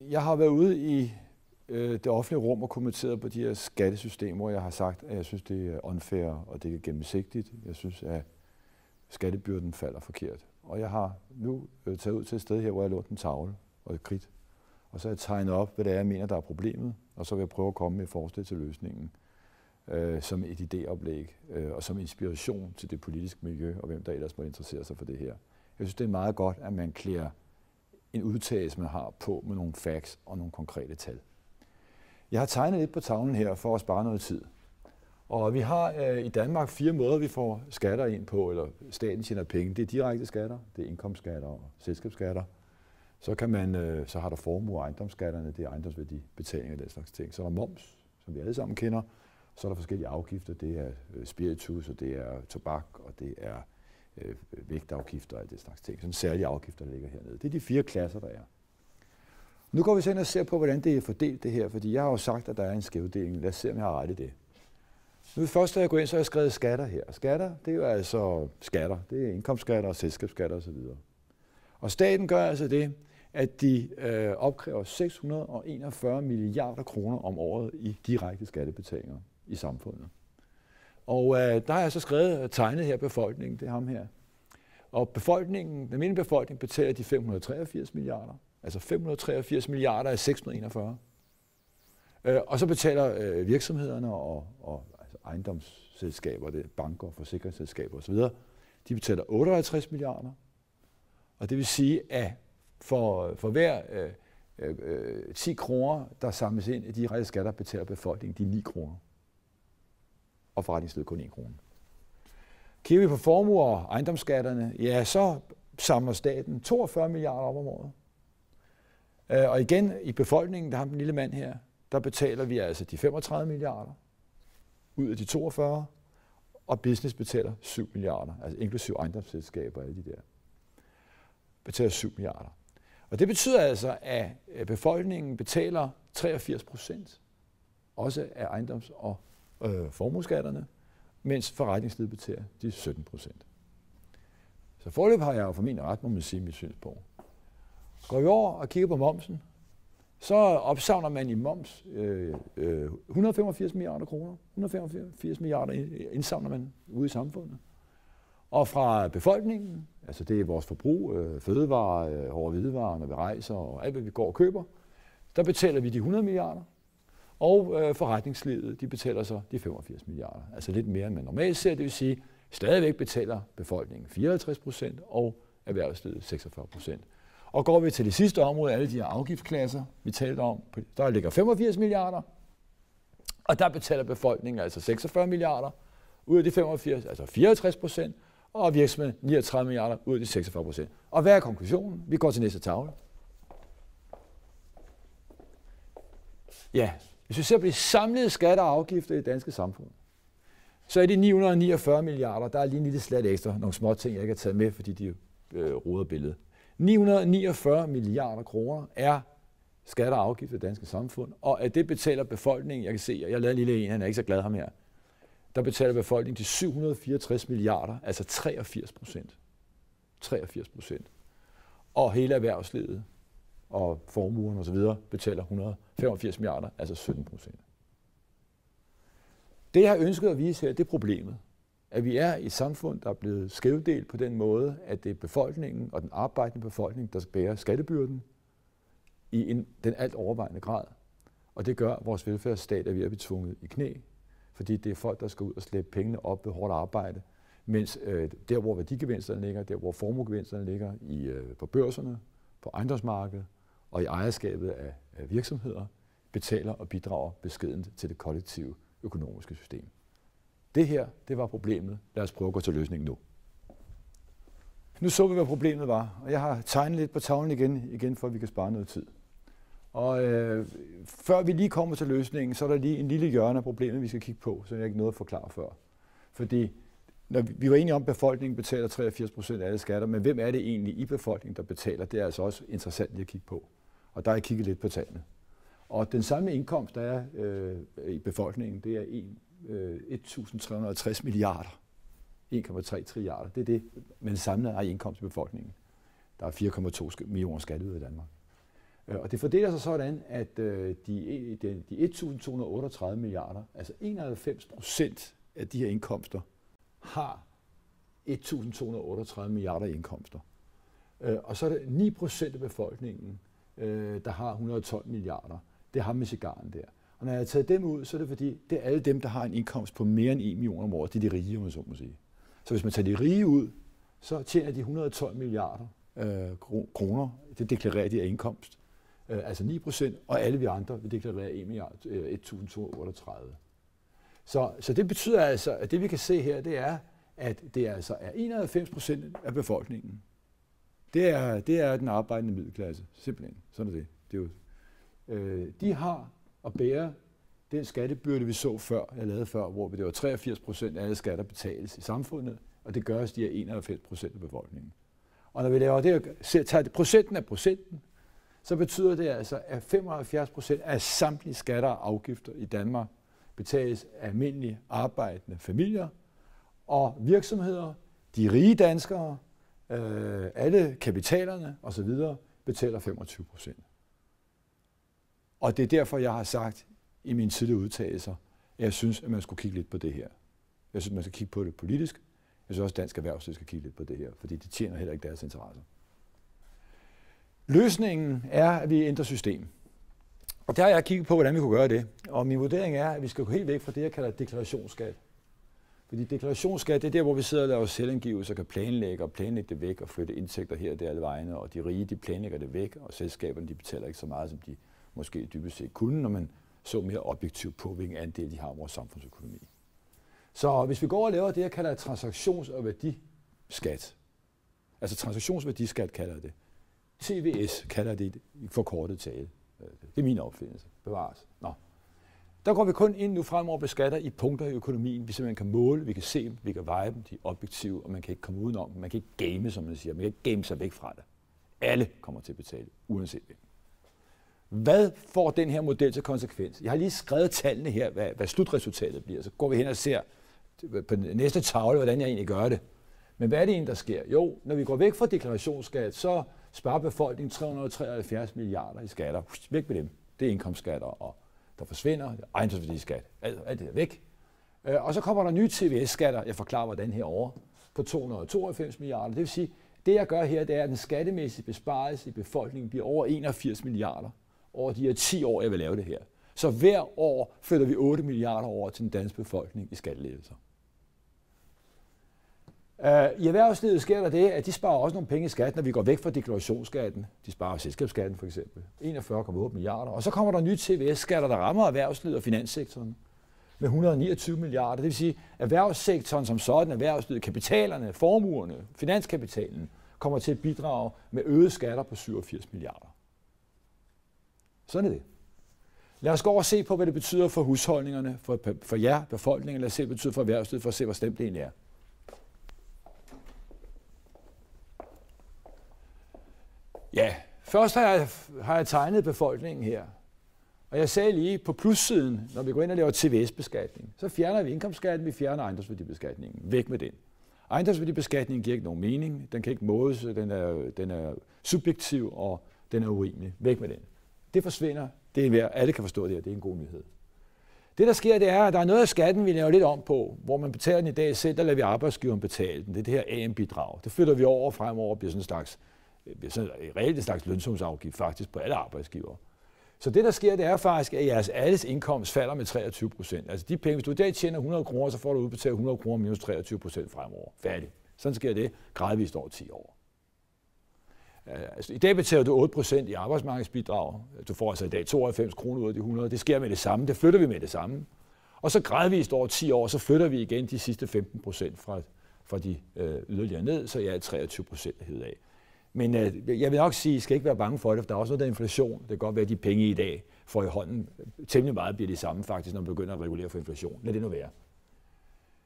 Jeg har været ude i det offentlige rum og kommenteret på de her skattesystemer, hvor jeg har sagt, at jeg synes, det er unfair og det er gennemsigtigt. Jeg synes, at skattebyrden falder forkert. Og jeg har nu taget ud til et sted her, hvor jeg lånt en tavle og et kridt. Og så har jeg tegnet op, hvad det er, jeg mener, der er problemet. Og så vil jeg prøve at komme med et forslag til løsningen som et idéoplæg og som inspiration til det politiske miljø og hvem der ellers må interessere sig for det her. Jeg synes, det er meget godt, at man klæder en udtalelse, man har på med nogle facts og nogle konkrete tal. Jeg har tegnet lidt på tavlen her for at spare noget tid. Og vi har i Danmark 4 måder, vi får skatter ind på, eller staten tjener penge. Det er direkte skatter, det er indkomstskatter og selskabsskatter. Så har der formue- og ejendomsskatterne, det er ejendomsværdibetaling og den slags ting. Så er der moms, som vi alle sammen kender. Så er der forskellige afgifter, det er spiritus, og det er tobak, og det er vægtafgifter og den slags ting. Sådan særlige afgifter, der ligger hernede. Det er de 4 klasser, der er. Nu går vi så ind og ser på, hvordan det er fordelt det her, fordi jeg har jo sagt, at der er en skævdeling. Lad os se, om jeg har ret i det. Nu først, da jeg går ind, så har jeg skrevet skatter her. Skatter, det er jo altså skatter. Det er indkomstskatter og selskabsskatter osv. Og staten gør altså det, at de opkræver 641 milliarder kroner om året i direkte skattebetalinger i samfundet. Og der har jeg så skrevet tegnet her befolkningen, det er ham her. Og befolkningen, den almindelige befolkning betaler de 583 milliarder. Altså 583 milliarder er 641. Og så betaler virksomhederne og altså ejendomsselskaber, det banker, forsikringsselskaber osv., de betaler 58 milliarder. Og det vil sige, at for hver 10 kroner, der samles ind i de direkte skatter, betaler befolkningen de 9 kroner. Og forretningsledet kun 1 krone. Kigger vi på formue- og ejendomsskatterne, ja, så samler staten 42 milliarder op om året. Og igen, i befolkningen, der har den lille mand her, der betaler vi altså de 35 milliarder ud af de 42, og business betaler 7 milliarder, altså inklusive ejendomsselskaber og alle de der. Betaler 7 milliarder. Og det betyder altså, at befolkningen betaler 83%, også af ejendoms- og formueskatterne, mens forretningsledet betaler de 17%. Så foreløb har jeg jo formentlig ret, må man sige, mit synspunkt. Går vi over og kigger på momsen, så opsavner man i moms 185 milliarder kroner. 185 milliarder indsavner man ude i samfundet. Og fra befolkningen, altså det er vores forbrug, fødevarer, hårde hvidevarer, når vi rejser og alt, hvad vi går og køber, der betaler vi de 100 milliarder. Og forretningslivet, de betaler så de 85 milliarder. Altså lidt mere, end man normalt ser. Det vil sige, stadigvæk betaler befolkningen 54% og erhvervslivet 46%. Og går vi til det sidste område, alle de her afgiftsklasser, vi talte om, der ligger 85 milliarder. Og der betaler befolkningen altså 46 milliarder ud af de 85, altså 64%. Og virksomheden 39 milliarder ud af de 46%. Og hvad er konklusionen? Vi går til næste tavle. Ja, hvis vi ser på de samlede skatter og afgifter i det danske samfund, så er det 949 milliarder. Der er lige en lille slat ekstra, nogle små ting, jeg ikke har taget med, fordi de roder billedet. 949 milliarder kroner er skatter og afgifter i det danske samfund, og at det betaler befolkningen, jeg kan se, jeg lavede en lille en, han er ikke så glad ham her, der betaler befolkningen de 764 milliarder, altså 83%. 83%. Og hele erhvervslivet og formuen og så videre betaler 185 milliarder, altså 17%. Det jeg har ønsket at vise her, det er problemet. At vi er i et samfund, der er blevet skævdelt på den måde, at det er befolkningen og den arbejdende befolkning, der bærer skattebyrden i den alt overvejende grad. Og det gør, at vores velfærdsstat er ved at blive tvunget i knæ, fordi det er folk, der skal ud og slæbe pengene op ved hårdt arbejde, mens der, hvor værdigevinsterne ligger, der, hvor formuegevinsterne ligger på børserne, på ejendomsmarkedet og i ejerskabet af virksomheder, betaler og bidrager beskedent til det kollektive økonomiske system. Det her, det var problemet. Lad os prøve at gå til løsningen nu. Nu så vi, hvad problemet var, og jeg har tegnet lidt på tavlen igen for at vi kan spare noget tid. Og før vi lige kommer til løsningen, så er der lige en lille hjørne af problemet, vi skal kigge på, som jeg ikke nåede at forklare før. Fordi når vi var enige om, at befolkningen betaler 83% af alle skatter, men hvem er det egentlig i befolkningen, der betaler? Det er altså også interessant lige at kigge på. Og der har jeg kigget lidt på tallene. Og den samme indkomst, der er i befolkningen, det er 1.360 milliarder. 1,3 trilliarder. Det er det, man samlet har i indkomst i befolkningen. Der er 4,2 millioner skatteydere i Danmark. Og det fordeler sig sådan, at de 1.238 milliarder, altså 91% af de her indkomster, har 1.238 milliarder i indkomster. Og så er det 9% af befolkningen, der har 112 milliarder. Det har med cigaren der. Og når jeg har taget dem ud, så er det fordi, det er alle dem, der har en indkomst på mere end 1 million om året. Det er de rige, om man så må sige. Så hvis man tager de rige ud, så tjener de 112 milliarder kroner. Det deklarerer de af indkomst. Altså 9%, og alle vi andre vil deklarere 1.238. Så det betyder altså, at det vi kan se her, det er, at det altså er 91% af befolkningen. Det er den arbejdende middelklasse, simpelthen. Sådan er det. Det er jo, de har at bære den skattebyrde, vi så før, jeg lavede før, hvor det var 83% af alle skatter betales i samfundet, og det gøres de af 91% af befolkningen. Og når vi laver det, tager det procenten af procenten, så betyder det altså, at 75% af samtlige skatter og afgifter i Danmark betales af almindelige arbejdende familier og virksomheder, de rige danskere, alle kapitalerne osv. betaler 25%. Og det er derfor, jeg har sagt i mine tidligere udtalelser, at jeg synes, at man skulle kigge lidt på det her. Jeg synes, man skal kigge på det politisk. Jeg synes også, at dansk erhvervsliv skal kigge lidt på det her, fordi det tjener heller ikke deres interesser. Løsningen er, at vi ændrer system. Og der har jeg kigget på, hvordan vi kunne gøre det. Og min vurdering er, at vi skal gå helt væk fra det, jeg kalder deklarationsskat. Fordi deklarationsskat, det er der, hvor vi sidder og laver selvangivelser, kan planlægge det væk og flytte indtægter her og der alle vegne. Og de rige, de planlægger det væk, og selskaberne, de betaler ikke så meget, som de måske dybest set kunne, når man så mere objektivt på, hvilken andel de har af vores samfundsøkonomi. Så hvis vi går og laver det, jeg kalder transaktions- og værdiskat. Altså transaktionsværdiskat kalder det. TVS kalder det i forkortet tale. Det er min opfindelse. Bevares. Nå. Der går vi kun ind nu fremover og beskatter i punkter i økonomien, vi simpelthen kan måle, vi kan se dem, vi kan veje dem, de er objektive, og man kan ikke komme udenom dem. Man kan ikke game, som man siger. Man kan ikke game sig væk fra det. Alle kommer til at betale, uanset hvem. Hvad får den her model til konsekvens? Jeg har lige skrevet tallene her, hvad slutresultatet bliver. Så går vi hen og ser på den næste tavle, hvordan jeg egentlig gør det. Men hvad er det egentlig, der sker? Jo, når vi går væk fra deklarationsskat, så sparer befolkningen 373 milliarder i skatter. Væk med dem. Det er indkomstskatter, og der forsvinder ejendomsværdiskat. Alt det er væk. Og så kommer der nye TVS-skatter, jeg forklarer, hvordan herovre, på 292 milliarder. Det vil sige, det jeg gør her, det er, at den skattemæssige besparelse i befolkningen bliver over 81 milliarder over de her 10 år, jeg vil lave det her. Så hver år flytter vi 8 milliarder over til den danske befolkning i skattelettelser. I erhvervslivet sker der det, at de sparer også nogle penge i skat, når vi går væk fra deklarationsskatten. De sparer selskabsskatten for eksempel. 41,8 milliarder. Og så kommer der nye TVS-skatter, der rammer erhvervslivet og finanssektoren med 129 milliarder. Det vil sige, at erhvervssektoren som sådan, erhvervslivet, kapitalerne, formuerne, finanskapitalen, kommer til at bidrage med øgede skatter på 87 milliarder. Sådan er det. Lad os gå over og se på, hvad det betyder for husholdningerne, for jer, befolkningen. Lad os se, hvad det betyder for erhvervslivet, for at se, hvor stemt det egentlig er. Ja, først har jeg tegnet befolkningen her. Og jeg sagde lige, på plussiden, når vi går ind og laver TVS-beskatning, så fjerner vi indkomstskatten, vi fjerner ejendomsværdibeskatningen. Væk med den. Ejendomsværdibeskatningen giver ikke nogen mening. Den kan ikke måles, den er subjektiv, og den er urimelig. Væk med den. Det forsvinder. Det er alle kan forstå det her. Det er en god nyhed. Det, der sker, det er, at der er noget af skatten, vi laver lidt om på, hvor man betaler den i dag selv, der lader vi arbejdsgiveren betale den. Det er det her AM-bidrag. Det flytter vi over fremover og bliver sådan en slags lønsumsafgift faktisk på alle arbejdsgivere. Så det, der sker, det er faktisk, at jeres alles indkomst falder med 23%. Altså de penge, hvis du i dag tjener 100 kroner, så får du udbetalt 100 kroner minus 23% fremover. Færdig. Sådan sker det gradvist over 10 år. Altså, i dag betaler du 8% i arbejdsmarkedsbidrag. Du får altså i dag 92 kroner ud af de 100. Det sker med det samme. Det flytter vi med det samme. Og så gradvist over 10 år, så flytter vi igen de sidste 15% fra de yderligere ned, så jeg er 23% hed af. Men jeg vil nok sige, at I skal ikke være bange for det, for der er også noget der inflation. Det kan godt være, at de penge i dag får i hånden temmelig meget bliver de samme faktisk, når man begynder at regulere for inflation. Lad det nu være.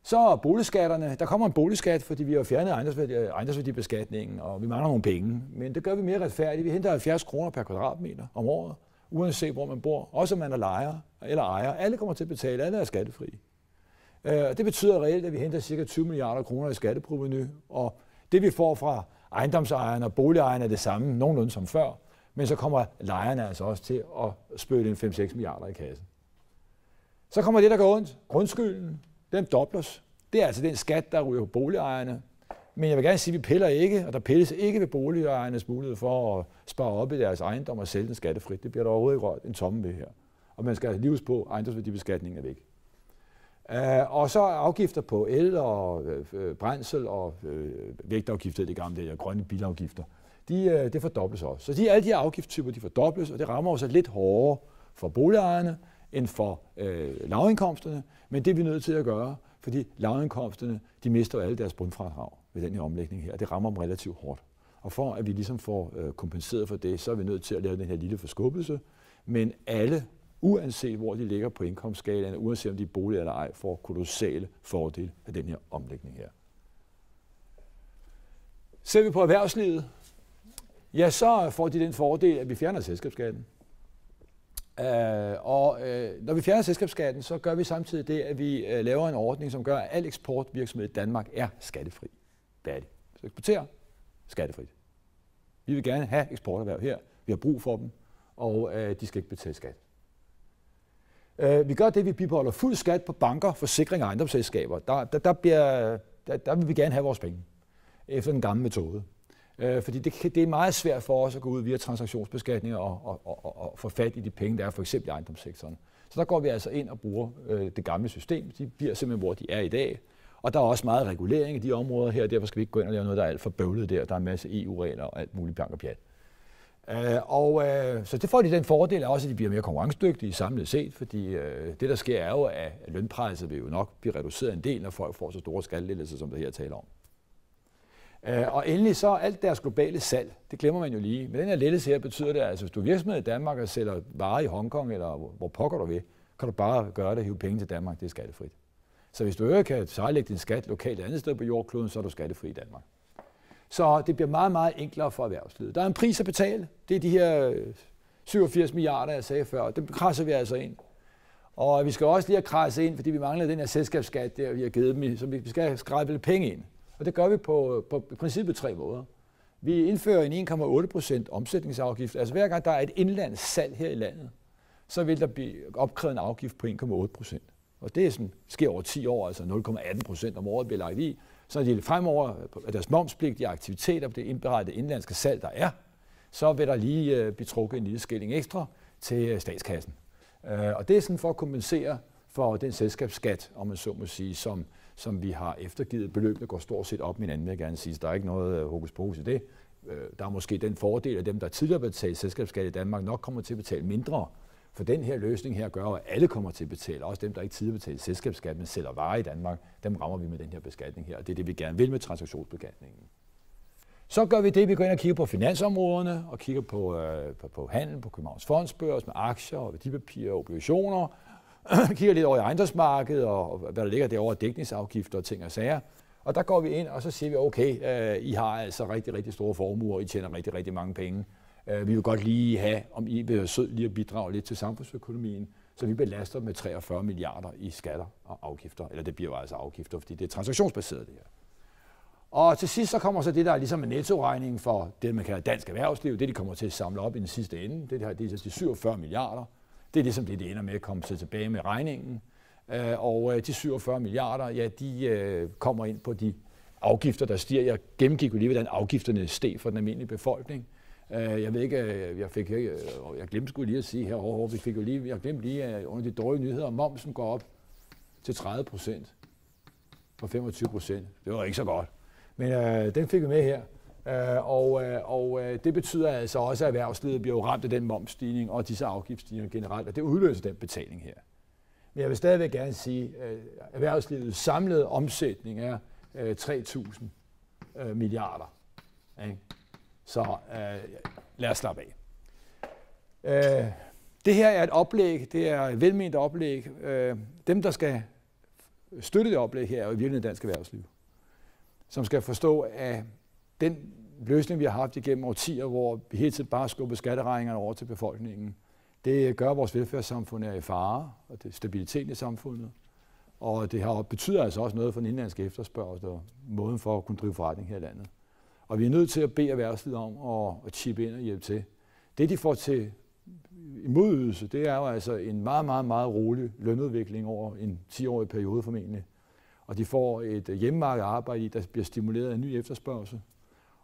Så boligskatterne. Der kommer en boligskat, fordi vi har fjernet ejendomsværdibeskatningen, og vi mangler nogle penge. Men det gør vi mere retfærdigt. Vi henter 70 kroner per kvadratmeter om året, uanset hvor man bor. Også om man er lejer eller ejer. Alle kommer til at betale. Alle er skattefri. Det betyder reelt, at vi henter ca. 20 milliarder kroner i skatteprovenu, og det vi får fra ejendomsejerne og boligejerne er det samme, nogenlunde som før. Men så kommer lejerne altså også til at spytte en 5-6 milliarder i kassen. Så kommer det, der går ondt. Grundskylden, den dobles. Det er altså den skat, der ryger på boligejerne. Men jeg vil gerne sige, at vi piller ikke, og der pilles ikke ved boligejernes mulighed for at spare op i deres ejendom og sælge den skattefrit. Det bliver der overhovedet ikke rørt en tomme ved her. Og man skal livs på, at ejendomsværdibeskatningen er væk. Og så afgifter på el og brændsel og vægtafgifter, det gamle der, grønne bilafgifter. Det fordobles også. Så alle de her afgiftstyper, de fordobles, og det rammer også lidt hårdere for boligejerne end for lavindkomsterne. Men det er vi nødt til at gøre, fordi lavindkomsterne, de mister alle deres bundfradrag ved den her omlægning her. Det rammer dem relativt hårdt. Og for at vi ligesom får kompenseret for det, så er vi nødt til at lave den her lille forskubbelse. Men alle, uanset hvor de ligger på indkomstskalaen, uanset om de er boliger eller ej, får kolossale fordele af den her omlægning her. Ser vi på erhvervslivet, ja, så får de den fordel, at vi fjerner selskabsskatten. Når vi fjerner selskabsskatten, så gør vi samtidig det, at vi laver en ordning, som gør, at al eksportvirksomhed i Danmark er skattefri. Færdig. Så eksporterer skattefrit. Vi vil gerne have eksporterhverv her. Vi har brug for dem, og de skal ikke betale skat. Vi gør det, at vi bibeholder fuld skat på banker, forsikring og ejendomsselskaber. Der vil vi gerne have vores penge, efter den gamle metode. Fordi det er meget svært for os at gå ud via transaktionsbeskatning og få fat i de penge, der er for eksempel i ejendomssektoren. Så der går vi altså ind og bruger det gamle system. De bliver simpelthen, hvor de er i dag. Og der er også meget regulering i de områder her, derfor skal vi ikke gå ind og lave noget, der er alt for bøvlet der. Der er en masse EU-regler og alt muligt bjank og pjat. Så det får de den fordel også, at de bliver mere konkurrencedygtige samlet set, fordi det, der sker, er jo, at lønpriser vil jo nok blive reduceret en del, når folk får så store skattelettelser, som der her taler om. Og endelig så alt deres globale salg, det glemmer man jo lige. Men den her lettelse her betyder det, at hvis du er virksomhed i Danmark og sælger varer i Hongkong, eller hvor pokker du ved, kan du bare gøre det og hive penge til Danmark, det er skattefrit. Så hvis du kan sejlægge din skat lokalt et andet sted på jordkloden, så er du skattefri i Danmark. Så det bliver meget, meget enklere for erhvervslivet. Der er en pris at betale. Det er de her 87 milliarder, jeg sagde før. Det krasser vi altså ind. Og vi skal også lige have krasset ind, fordi vi mangler den her selskabsskat, der vi har givet dem, så vi skal skræbe lidt penge ind. Og det gør vi på princippet 3 måder. Vi indfører en 1,8% omsætningsafgift. Altså hver gang der er et indlandssalg her i landet, så vil der blive opkrævet en afgift på 1,8%. Og det er sådan, sker over 10 år, altså 0,18% om året bliver lagt i. Så når de fremover af deres momspligtige aktiviteter på det indberettede indlandske salg, der er, så vil der lige blive trukket en lille skilling ekstra til statskassen. Og det er sådan for at kompensere for den selskabsskat, om man så må sige, som vi har eftergivet. Beløbene går stort set op, min anden vil jeg gerne sige, så der er ikke noget hokus pokus i det. Der er måske den fordel, at dem, der tidligere betalte selskabsskat i Danmark, nok kommer til at betale mindre. For den her løsning her gør, at alle kommer til at betale, også dem, der ikke tidligere betalte selskabsskat, men sælger varer i Danmark, dem rammer vi med den her beskatning her, og det er det, vi gerne vil med transaktionsbeskatningen. Så gør vi det, vi går ind og kigger på finansområderne, og kigger på handel, på Københavns Fondsbørs med aktier og værdipapirer og obligationer, kigger lidt over i ejendomsmarkedet og hvad der ligger derovre, dækningsafgifter og ting og sager. Og der går vi ind, og så siger vi, okay, I har altså rigtig, rigtig store formuer, I tjener rigtig, rigtig mange penge. Vi vil godt lige have, om I vil være sød lige at bidrage lidt til samfundsøkonomien, så vi belaster med 43 milliarder i skatter og afgifter. Eller det bliver jo altså afgifter, fordi det er transaktionsbaseret det her. Og til sidst så kommer så det, der er ligesom en nettoregning for det, man kalder dansk erhvervsliv. Det, de kommer til at samle op i den sidste ende. Det er de 47 milliarder. Det er ligesom det ender med at komme tilbage med regningen. Og de 47 milliarder, ja, de kommer ind på de afgifter, der stiger. Jeg gennemgik jo lige, hvordan afgifterne steg for den almindelige befolkning. Jeg ved ikke, jeg glemte sgu lige at sige her, jeg glemte lige, at under de dårlige nyheder, momsen går op til 30% og 25%. Det var ikke så godt. Men den fik vi med her. Og det betyder altså også, at erhvervslivet bliver jo ramt af den momsstigning og disse afgiftsstigninger generelt, og det udløser den betaling her. Men jeg vil stadigvæk gerne sige, at erhvervslivets samlede omsætning er 3.000 milliarder. Ikke? Så lad os slappe af. Det her er et oplæg, det er et velment oplæg. Dem, der skal støtte det oplæg her, er jo i virkeligheden dansk erhvervsliv, som skal forstå, at den løsning, vi har haft igennem årtier, hvor vi hele tiden bare skubber skatteregningerne over til befolkningen, det gør, at vores velfærdssamfund er i fare, og det er stabiliteten i samfundet. Og det betyder altså også noget for den indlandske efterspørgsel og måden for at kunne drive forretning her i landet. Og vi er nødt til at bede erhvervslivet om at chippe ind og hjælpe til. Det, de får til imodydelse, det er jo altså en meget, meget, meget rolig lønudvikling over en 10-årig periode formentlig. Og de får et hjemmemarked arbejde i, der bliver stimuleret af ny efterspørgsel.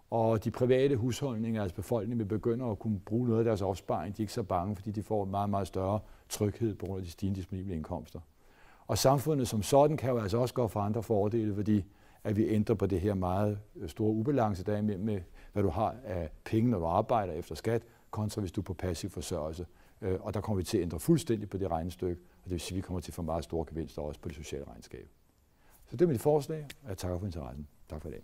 Og de private husholdninger, altså befolkningen, vil begynde at kunne bruge noget af deres opsparing. De er ikke så bange, fordi de får meget, meget større tryghed på grund af de stigende disponible indkomster. Og samfundet som sådan kan jo altså også gå for andre fordele, fordi at vi ændrer på det her meget store ubalance, der er imellem, hvad du har af penge, når du arbejder efter skat, kontra hvis du er på passiv forsørgelse. Og der kommer vi til at ændre fuldstændig på det regnestykke, og det vil sige, at vi kommer til at få meget store gevinster også på det sociale regnskab. Så det er mit forslag, og jeg takker for interessen. Tak for i dag.